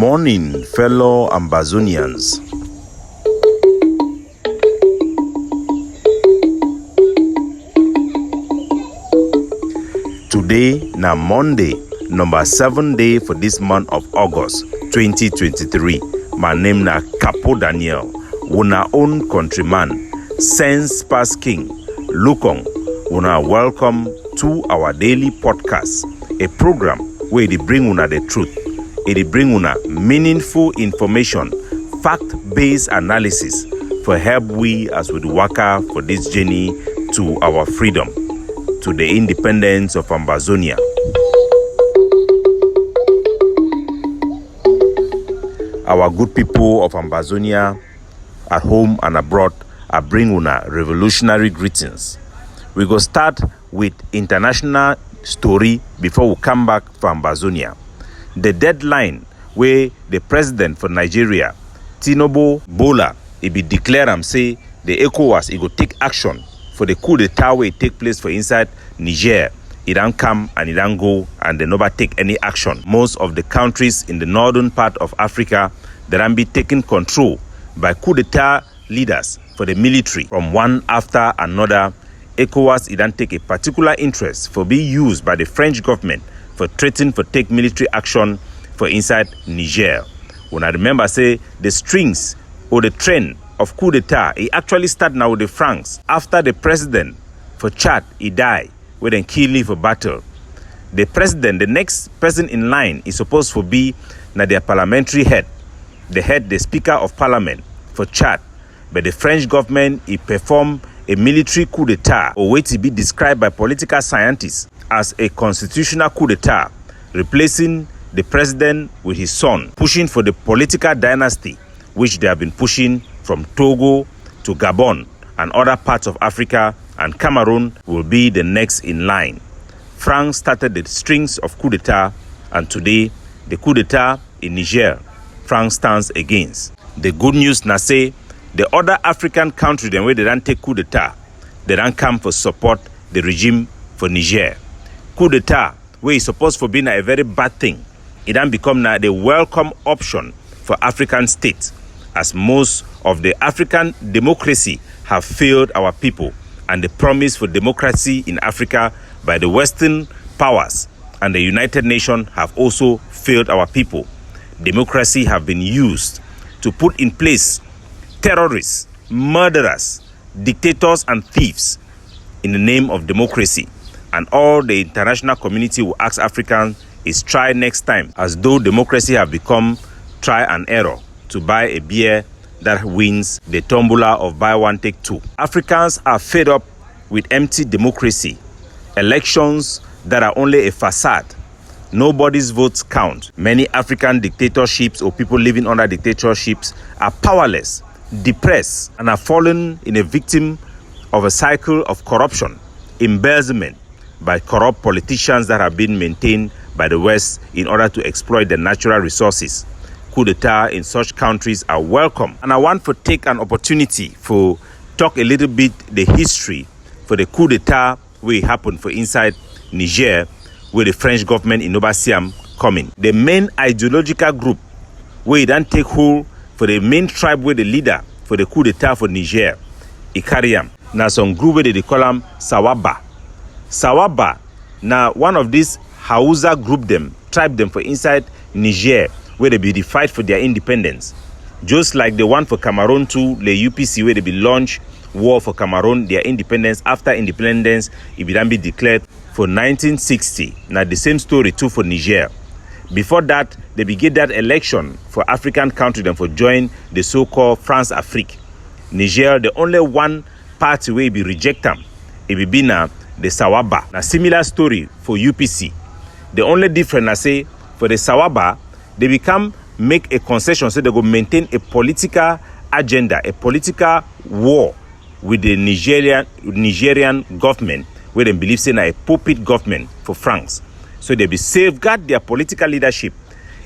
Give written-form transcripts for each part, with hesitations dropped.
morning, fellow Ambazonians. Today, na Monday, number 7 day for this month of August 2023. My name na Capo Daniel, una own countryman, sense past king, Lukong. Una welcome to our daily podcast, a program where they bring una the truth. It bring una meaningful information, fact-based analysis for help we as we waka for this journey to our freedom, to the independence of Ambazonia. Our good people of Ambazonia at home and abroad are bring una revolutionary greetings. We go start with international story before we come back for Ambazonia. The deadline where the president for Nigeria, Tinubu Bola, he be declare am say the ECOWAS he go take action for the coup d'etat wey take place for inside Niger. It don't come and it don't go, and they never take any action. Most of the countries in the northern part of Africa that don't be taken control by coup d'etat leaders for the military from one after another. ECOWAS it don't take a particular interest for being used by the French government for threatening for take military action for inside Niger. When I remember say the strings or the trend of coup d'etat, it actually start now with the France. After the president for Chad, he died, where then kill him for battle. The president, the next person in line is supposed to be now their parliamentary head, the speaker of parliament for Chad. But the French government, it performed a military coup d'etat, or way to be described by political scientists as a constitutional coup d'etat, replacing the president with his son, pushing for the political dynasty, which they have been pushing from Togo to Gabon and other parts of Africa, and Cameroon will be the next in line. France started the strings of coup d'etat, and today, the coup d'etat in Niger, France stands against. The good news now say, the other African country, the way they don't take coup d'etat, they don't come for support the regime for Niger. Coup d'etat, where is supposed to be a very bad thing, it don't become now the welcome option for African states, as most of the African democracy have failed our people, and the promise for democracy in Africa by the Western powers and the United Nations have also failed our people. Democracy have been used to put in place terrorists, murderers, dictators, and thieves in the name of democracy. And all the international community will ask Africans is try next time, as though democracy have become try and error to buy a beer that wins the tombola of buy one take two. Africans are fed up with empty democracy, elections that are only a facade. Nobody's votes count. Many African dictatorships or people living under dictatorships are powerless, depressed, and are fallen in a victim of a cycle of corruption, embezzlement by corrupt politicians that have been maintained by the West in order to exploit the natural resources. Coup d'etat in such countries are welcome. And I want to take an opportunity for talk a little bit the history for the coup d'etat where it happened for inside Niger, where the French government in Ambazonian coming. The main ideological group where it don't take hold for the main tribe where the leader for the coup d'etat for Niger, Ikariam. Now some group where they call them Sawaba. Sawaba, now one of these Hausa group them, tribe them for inside Niger, where they be the fight for their independence. Just like the one for Cameroon too, the UPC, where they be launch war for Cameroon, their independence. After independence, it be then be declared for 1960. Now the same story too for Niger. Before that, they began that election for African country them for join the so-called France Afrique. Niger, the only one party where it be reject them, it be now the Sawaba. Now similar story for UPC. The only difference I say for the Sawaba, they become make a concession so they go maintain a political agenda, a political war with the Nigerian government, where they believe say a puppet government for France. So they be safeguard their political leadership,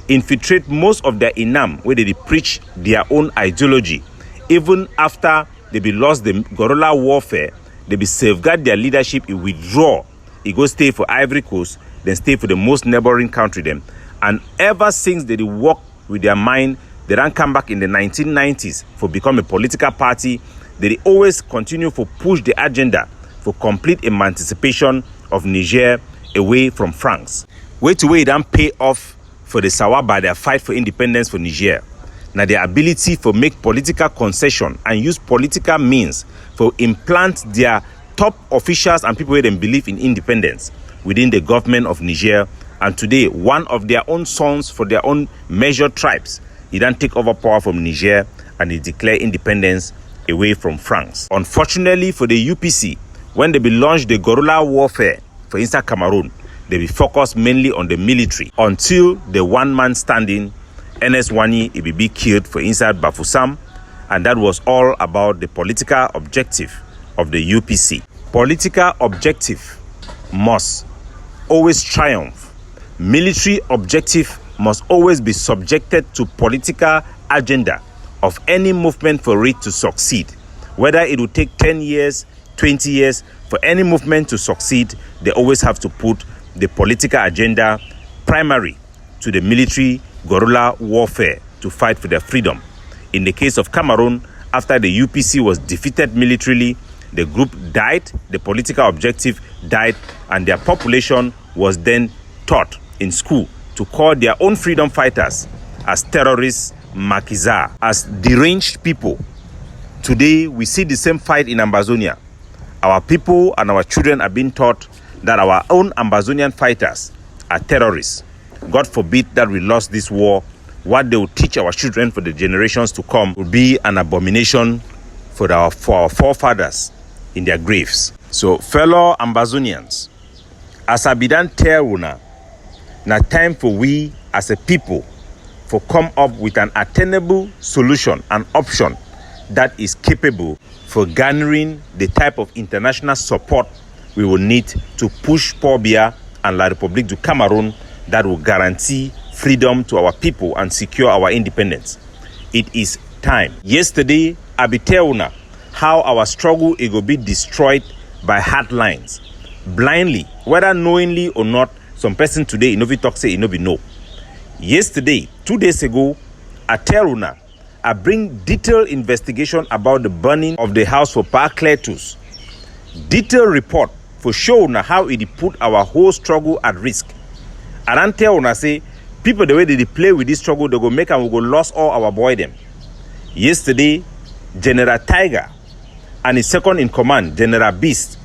infiltrate most of their imam where they preach their own ideology. Even after they be lost the guerrilla warfare, they be safeguard their leadership, it withdraw, it go stay for Ivory Coast, then stay for the most neighboring country them. And ever since they work with their mind. They don't come back in the 1990s for become a political party. They always continue to push the agenda for complete emancipation of Niger away from France. Way to way, it don't pay off for the Sawaba, their fight for independence for Niger. Now their ability for make political concession and use political means for implant their top officials and people who don't believe in independence within the government of Niger. And today, one of their own sons for their own measured tribes, he don't take over power from Niger and he declare independence away from France. Unfortunately for the UPC, when they be launched the guerrilla warfare for inside Cameroon, they be focused mainly on the military until the one-man standing NS Wani be killed for inside Bafoussam, and that was all about the political objective of the UPC. Political objective must always triumph. Military objective must always be subjected to political agenda of any movement for it to succeed. Whether it will take 10 years, 20 years, for any movement to succeed, they always have to put the political agenda primary to the military guerrilla warfare to fight for their freedom. In the case of Cameroon, after the UPC was defeated militarily, the group died, the political objective died, and their population was then taught in school to call their own freedom fighters as terrorists, maquisards, as deranged people. Today, we see the same fight in Ambazonia. Our people and our children are being taught that our own Ambazonian fighters are terrorists. God forbid that we lost this war. What they will teach our children for the generations to come will be an abomination for our forefathers in their graves. So, fellow Ambazonians, as I be done tell una, now time for we as a people for come up with an attainable solution, an option that is capable for garnering the type of international support we will need to push Paul Biya and La République du Cameroon that will guarantee freedom to our people and secure our independence. It is time. Yesterday, I be tell una how our struggle it will be destroyed by hardlines. Blindly, whether knowingly or not, some person today, Inovi talk say Inovi no. Yesterday, 2 days ago, I tell una, I bring detailed investigation about the burning of the house for Paracletus. Detailed report for show una how it put our whole struggle at risk. I don't tell una say, people the way they play with this struggle, they go make and we go lost all our boy them. Yesterday, General Tiger and his second in command, General Beast,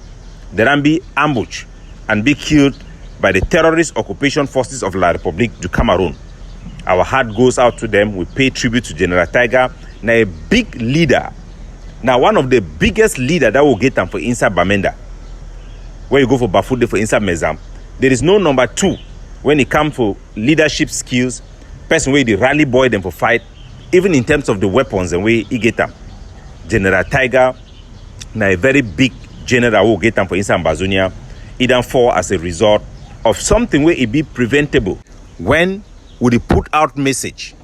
they ran be ambushed and be killed by the terrorist occupation forces of La République du Cameroon. Our heart goes out to them. We pay tribute to General Tiger. Now a big leader. Now one of the biggest leader that will get them for inside Bamenda. When you go for Bafude for inside Mezam, there is no number two when it comes for leadership skills, person where the rally boy them for fight, even in terms of the weapons and where he get them. General Tiger, now a very big general will get them for inside Ambazonia, it don't fall as a result of something where it be preventable. When would he put out message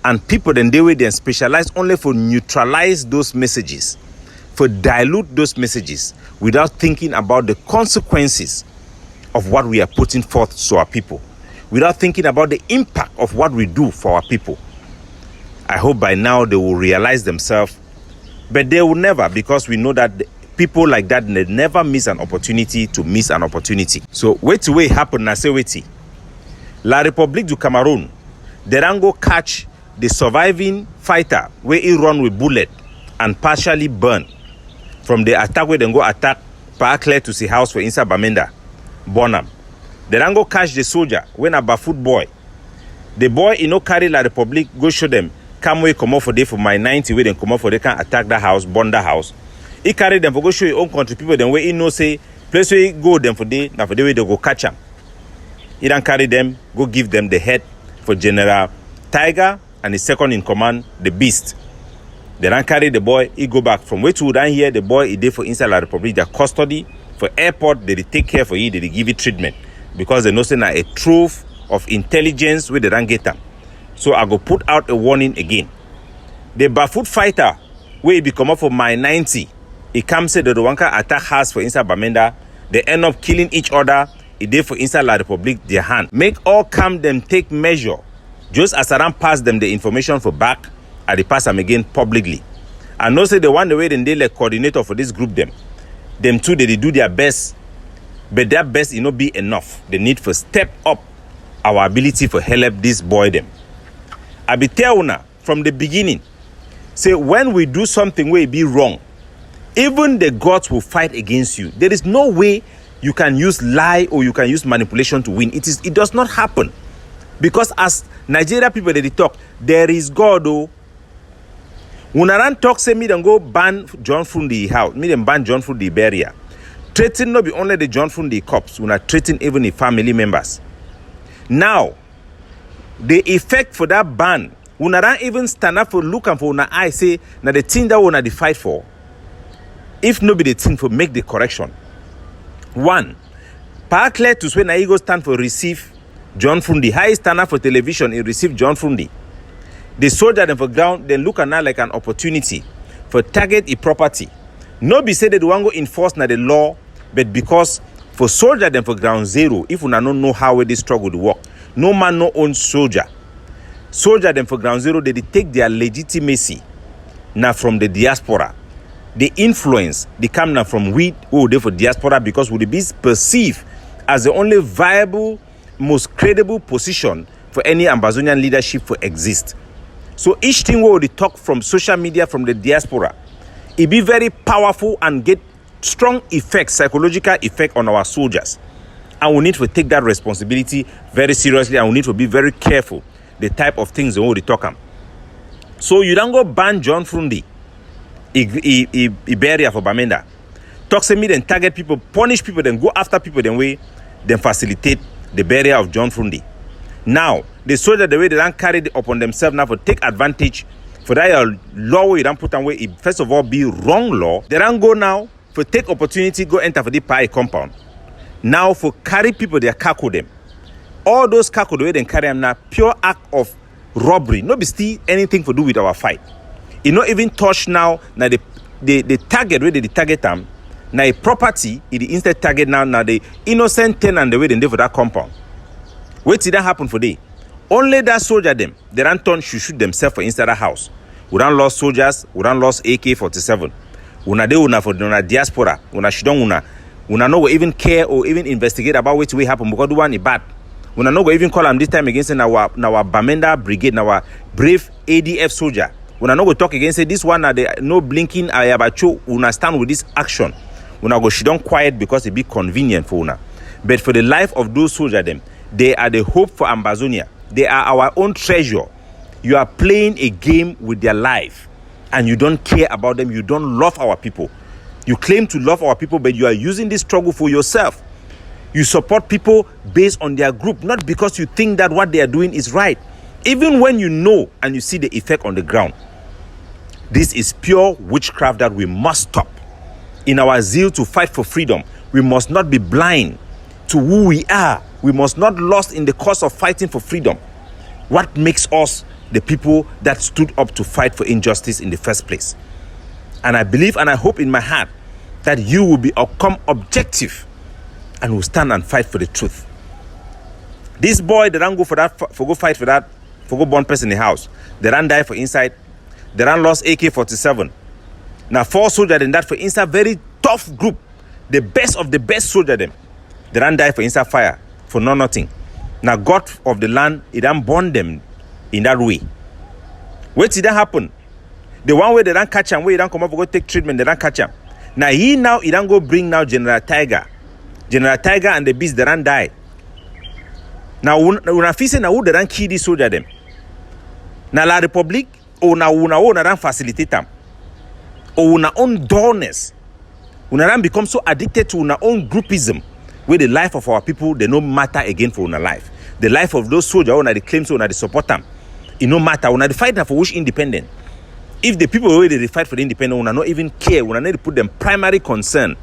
and people then they will then specialize only for neutralize those messages, for dilute those messages without thinking about the consequences of what we are putting forth to our people, without thinking about the impact of what we do for our people. I hope by now they will realize themselves, but they will never, because we know that people like that, they never miss an opportunity to miss an opportunity. So wait to wait happen, na say wait. La République du Cameroon, they don't go catch the surviving fighter where he run with bullet and partially burn from the attack where they go attack Paraclet to see house for inside Bamenda, Bonham. They don't go catch the soldier when a bafoot boy. The boy, you know, carry La République, go show them, come way come out for day for my 90 where they come out for they can attack the house, burn the house. He carry them for go show your own country people, then where he know say, place where he go them for day, now for the way they go catch them. He don't carry them, go give them the head for General Tiger and his second in command, the Beast. They don't carry the boy, he go back. From where to down here, the boy he did for inside La République, their custody. For airport, they take care for you, they give you treatment. Because they know say now a trove of intelligence where they don't get them. So I go put out a warning again. The bafoot fighter, where he become up for my 90, he comes say the Rwanka attack house for inside Bamenda, they end up killing each other. It did for inside La République their hand. Make all come them take measure Just as I pass them the information for back, I pass them again publicly. And know say the one the way they like coordinator for this group them too they do their best, but their best not be enough. They need to step up our ability for help this boy them. I be tell una from the beginning, say when we do something where it be wrong, even the gods will fight against you. There is no way you can use lie or you can use manipulation to win. It does not happen. Because as Nigeria people they talk, there is God. Oh, when I talk, say me then go ban John Fru Ndi house, me then ban John Fru Ndi barrier. Treating not be only the John Fru Ndi cops, when I treating even the family members. Now, the effect for that ban, when I even stand up for looking for una I say now the thing that wanna fight for. If nobody the thing for make the correction. One, clear to swear na he go stand for receive John Fru Ndi. How he stand up for television, he receive John Fru Ndi. The soldier them for ground, then look at now like an opportunity for target a property. No be said that they want go enforce na the law, but because for soldier them for ground zero, if we don't know how this struggle to work, no man no own soldier. Soldier them for ground zero, they take their legitimacy now from the diaspora. The influence they come now from we who they for diaspora because would be perceived as the only viable, most credible position for any Ambazonian leadership for exist. So each thing where they talk from social media from the diaspora, it be very powerful and get strong effect, psychological effect on our soldiers. And we need to take that responsibility very seriously and we need to be very careful the type of things they talk on. So you don't go ban John Fru Ndi. Iberia for Bamenda. Talk to me, then target people, punish people, then go after people, then facilitate the burial of John Fru Ndi. Now, the soldier, the way they don't carry it upon themselves now for take advantage for that law you don't put away, it first of all be wrong law. They don't go now for take opportunity, go enter for the pie compound. Now for carry people, they cackle them. All those cackle the way they carry them now, pure act of robbery. No be still anything to do with our fight. It not even touch now the target where they target them. Now a property it the instead target now the innocent tenant the way they do for that compound. Wait till that happen for day. Only that soldier them they don't turn shoot themselves for inside the house. We don't lost soldiers, we don't lost AK-47. Una de una for the diaspora, una shidong una no go even care or even investigate about what will happen because the one is bad. Una no go even call them this time against our Bamenda brigade, our brave ADF soldier. Una no go talk against it. This one the no blinking ayabacho. Una stand with this action. Una go shidong quiet because it be convenient for una. But for the life of those soldiers, them they are the hope for Ambazonia. They are our own treasure. You are playing a game with their life, and you don't care about them. You don't love our people. You claim to love our people, but you are using this struggle for yourself. You support people based on their group, not because you think that what they are doing is right. Even when you know and you see the effect on the ground. This is pure witchcraft that we must stop. In our zeal to fight for freedom, we must not be blind to who we are. We must not lost in the cause of fighting for freedom. What makes us the people that stood up to fight for injustice in the first place? And I believe and I hope in my heart that you will become objective and will stand and fight for the truth. This boy, they don't go for that, for go fight for that, for go burn person in the house. They don't die for inside. They don't lost AK-47. Now 4 soldiers in that for inside very tough group. The best of the best soldier them. They don't die for inside fire for nothing. Now God of the land, it don't burn them in that way. Wait till that happen. The one way they don't catch him, where he don't come up for go take treatment, they don't catch him. Now he don't go bring now General Tiger. General Tiger and the beast, they don't die. Now when I feel say now who they don't kill these soldier them. Now la Republic or now una don't facilitate them. Or una own dullness. Una don't become so addicted to una own groupism where the life of our people they no matter again for una life. The life of those soldiers una the claims una the support them. It no matter una the fight for which independent. If the people who they fight for the independent una not even care, una need to put them primary concern.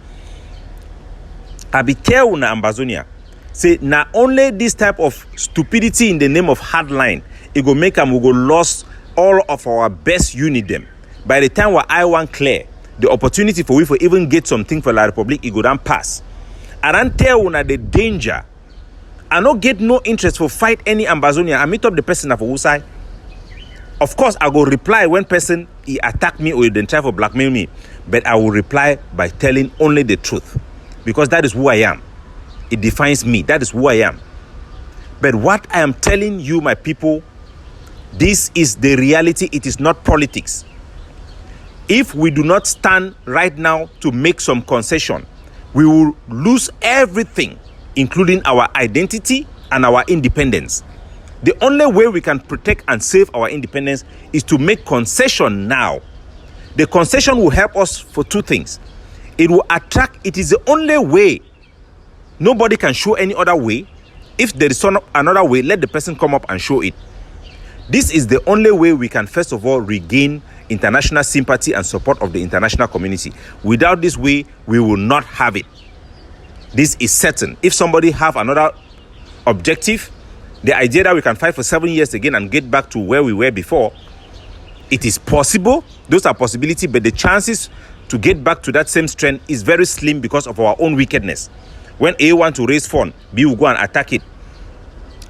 I be tell una Ambazonia say not only this type of stupidity in the name of hardline, it go make them we go lost all of our best unit them. By the time I want clear, the opportunity for we for even get something for La Republic, it go down pass. I don't tell una the danger I not get no interest for fight any Ambazonian. I meet up the person for Usai. Of course, I go reply when person he attack me or then try to blackmail me. But I will reply by telling only the truth. Because that is who I am. It defines me. That is who I am. But what I am telling you, my people, this is the reality. It is not politics. If we do not stand right now to make some concession, we will lose everything, including our identity and our independence. The only way we can protect and save our independence is to make concession now. The concession will help us for two things. It will attract, it is the only way. Nobody can show any other way. If there is another way, let the person come up and show it. This is the only way we can, first of all, regain international sympathy and support of the international community. Without this way, we will not have it. This is certain. If somebody have another objective, the idea that we can fight for 7 years again and get back to where we were before, it is possible. Those are possibilities, but the chances to get back to that same strength is very slim because of our own wickedness. When A want to raise fund, B will go and attack it.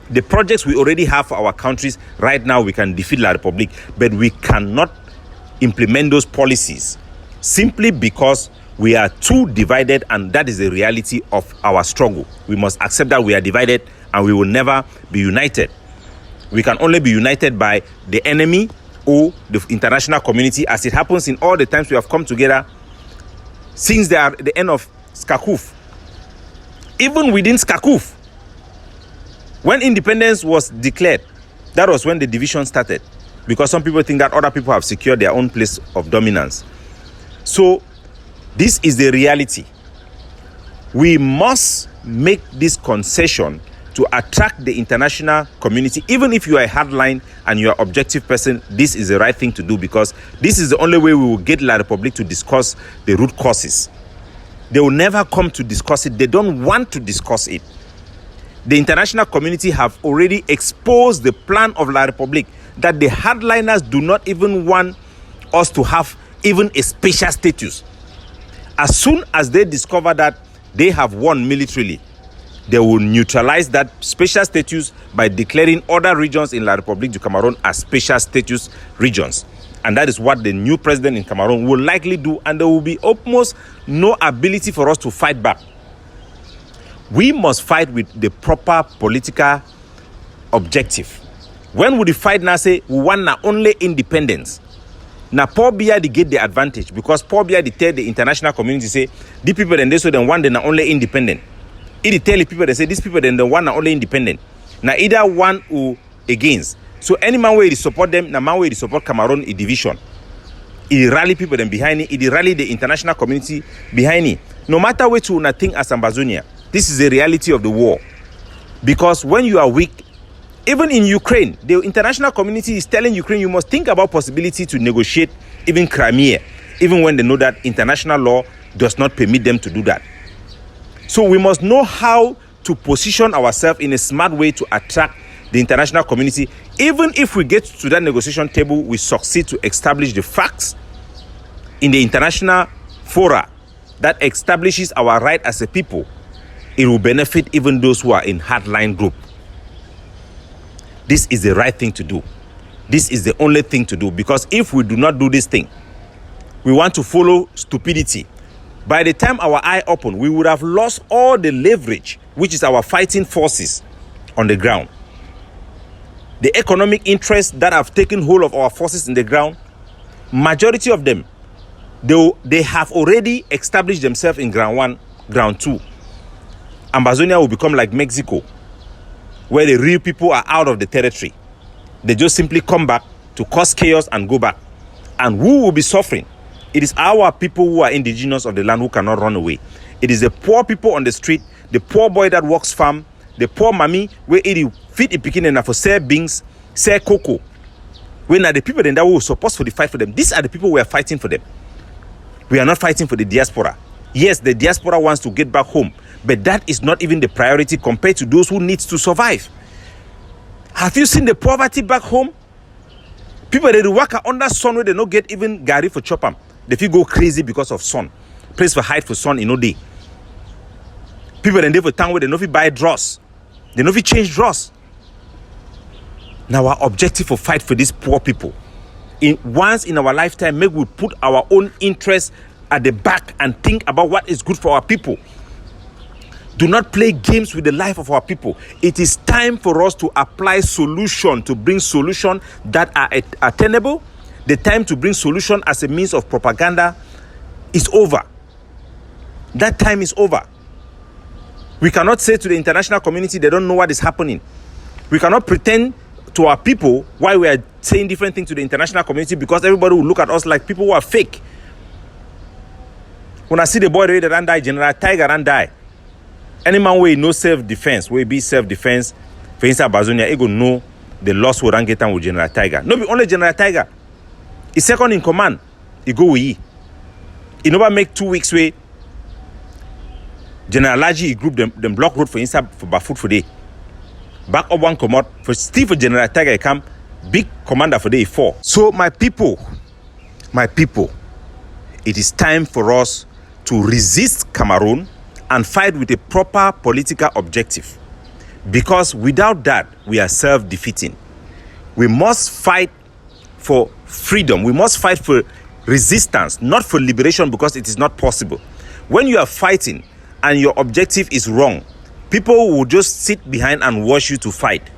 The projects we already have for our countries, right now we can defeat La Republic, but we cannot implement those policies simply because we are too divided, and that is the reality of our struggle. We must accept that we are divided and we will never be united. We can only be united by the enemy or the international community, as it happens in all the times we have come together since the end of Skakuf. Even within Skakuf, when independence was declared, that was when the division started, because some people think that other people have secured their own place of dominance. So this is the reality. We must make this concession to attract the international community. Even if you are a hardline and you are an objective person, this is the right thing to do, because this is the only way we will get La Republic to discuss the root causes. They will never come to discuss it. They don't want to discuss it. The international community have already exposed the plan of La Republic, that the hardliners do not even want us to have even a special status. As soon as they discover that they have won militarily, they will neutralize that special status by declaring other regions in La République du Cameroon as special status regions. And that is what the new president in Cameroon will likely do, and there will be almost no ability for us to fight back. We must fight with the proper political objective. When we fight now, say we want not only independence. Now Paul Biya they get the advantage, because Paul Biya they tell the international community, say the people then they so then one they not only independent. It tell the people they say these people then the one not only independent. Now either one or against. So any man where they support them, now man where they support Cameroon a division. It rally people then behind it. It rally the international community behind it. No matter what you think as Ambazonia, this is the reality of the war. Because when you are weak, even in Ukraine, the international community is telling Ukraine you must think about possibility to negotiate even Crimea, even when they know that international law does not permit them to do that. So we must know how to position ourselves in a smart way to attract the international community. Even if we get to that negotiation table, we succeed to establish the facts in the international fora that establishes our right as a people, it will benefit even those who are in hardline group. This is the right thing to do. This is the only thing to do, because if we do not do this thing, we want to follow stupidity. By the time our eye open, we would have lost all the leverage, which is our fighting forces on the ground. The economic interests that have taken hold of our forces in the ground, majority of them, they have already established themselves in ground one, ground two. Ambazonia will become like Mexico, where the real people are out of the territory. They just simply come back to cause chaos and go back. And who will be suffering? It is our people who are indigenous of the land who cannot run away. It is the poor people on the street, the poor boy that works farm, the poor mommy where it feed a picking enough for sell beans, sell cocoa. When are the people then that we were supposed to fight for them? These are the people we are fighting for them. We are not fighting for the diaspora. Yes, the diaspora wants to get back home, but that is not even the priority compared to those who need to survive. Have you seen the poverty back home? People that work under sun where they don't get even gari for chopam. They feel go crazy because of sun. Place for hide for sun in no day. People in the town where they don't buy dross. They no fit change draws. Now our objective for fight for these poor people. Once in our lifetime, make we put our own interests at the back and think about what is good for our people. Do not play games with the life of our people. It is time for us to apply solution, to bring solution that are attainable. The time to bring solution as a means of propaganda is over. That time is over. We cannot say to the international community they don't know what is happening. We cannot pretend to our people why we are saying different things to the international community, because everybody will look at us like people who are fake. When I see the boy that ran die, General Tiger ran die. Any man who no self-defense, will be self-defense, for instance, Ambazonia, he go know the loss will get with General Tiger. No be only General Tiger. He's second in command. He go with he. He never make 2 weeks way. General Laji, he group them block road for instance for Bafoot for day. Back up one command for Steve for General Tiger, he come big commander for day 4. So my people, it is time for us to resist Cameroon and fight with a proper political objective. Because without that, we are self-defeating. We must fight for freedom. We must fight for resistance, not for liberation, because it is not possible. When you are fighting and your objective is wrong, people will just sit behind and watch you to fight.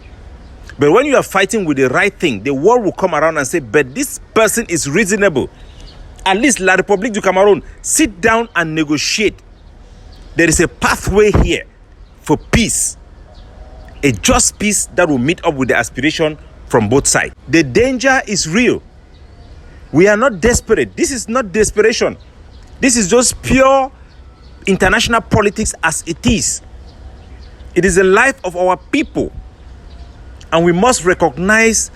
But when you are fighting with the right thing, the world will come around and say, but this person is reasonable. At least La République du Cameroun, sit down and negotiate. There is a pathway here for peace. A just peace that will meet up with the aspiration from both sides. The danger is real. We are not desperate. This is not desperation. This is just pure international politics as it is. It is the life of our people. And we must recognize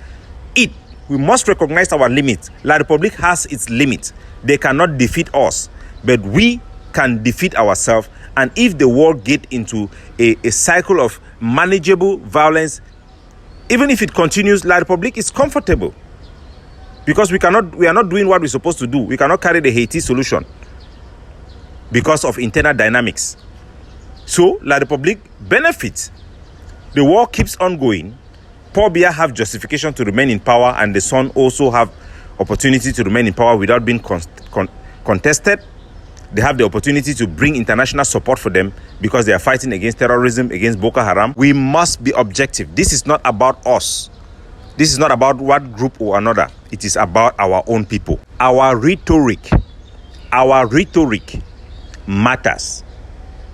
it. We must recognize our limits. La République has its limits. They cannot defeat us. But we can defeat ourselves. And if the world get into a cycle of manageable violence, even if it continues, La République is comfortable. Because we are not doing what we're supposed to do. We cannot carry the Haiti solution because of internal dynamics. So La République benefits. The war keeps on going. Paul Biya have justification to remain in power, and the son also have opportunity to remain in power without being contested. They have the opportunity to bring international support for them because they are fighting against terrorism, against Boko Haram. We must be objective. This is not about us. This is not about one group or another. It is about our own people. Our rhetoric matters.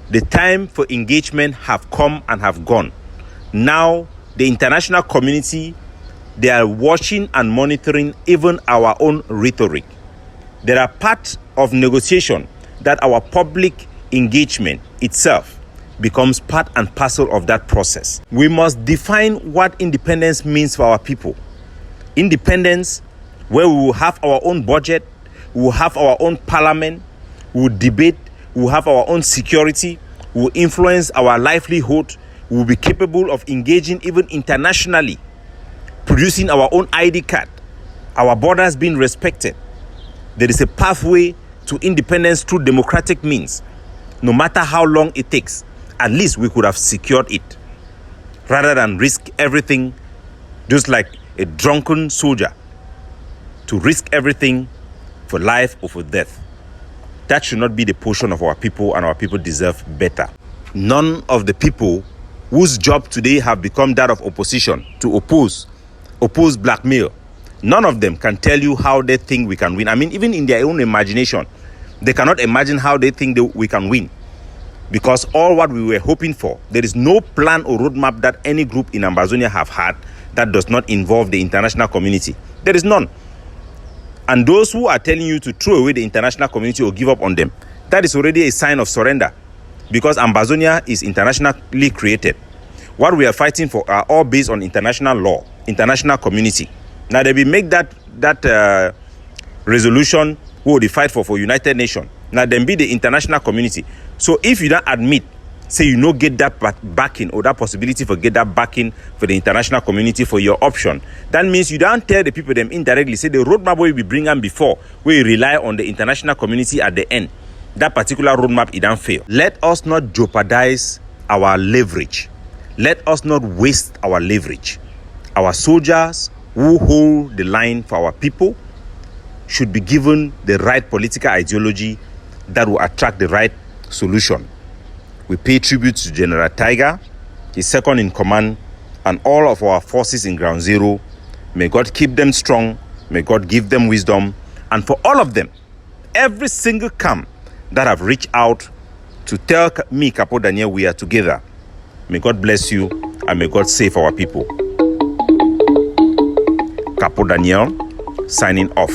The time for engagement have come and have gone. Now, the international community, they are watching and monitoring even our own rhetoric. There are parts of negotiation that our public engagement itself becomes part and parcel of that process. We must define what independence means for our people. Independence, where we will have our own budget, we will have our own parliament, we will debate, we will have our own security, we will influence our livelihood, we will be capable of engaging even internationally, producing our own ID card, our borders being respected. There is a pathway to independence through democratic means. No matter how long it takes, at least we could have secured it, rather than risk everything, just like a drunken soldier, to risk everything for life or for death. That should not be the portion of our people, and our people deserve better. None of the people whose job today have become that of opposition, to oppose blackmail, none of them can tell you how they think we can win. I mean, even in their own imagination, they cannot imagine how they think we can win. Because all what we were hoping for, there is no plan or roadmap that any group in Ambazonia have had that does not involve the international community. There is none. And those who are telling you to throw away the international community or give up on them, that is already a sign of surrender. Because Ambazonia is internationally created. What we are fighting for are all based on international law, international community. Now they will make that resolution who they fight for United Nations. Now then be the international community. So if you don't admit, say you no get that backing or that possibility for get that backing for the international community for your option, that means you don't tell the people them indirectly, say the roadmap we bring them before, we rely on the international community at the end. That particular roadmap, it don't fail. Let us not jeopardize our leverage. Let us not waste our leverage. Our soldiers who hold the line for our people should be given the right political ideology that will attract the right solution. We pay tribute to General Tiger, his second in command, and all of our forces in Ground Zero. May God keep them strong. May God give them wisdom. And for all of them, every single camp that have reached out to tell me, Capo Daniel, we are together. May God bless you and may God save our people. Capo Daniel, signing off.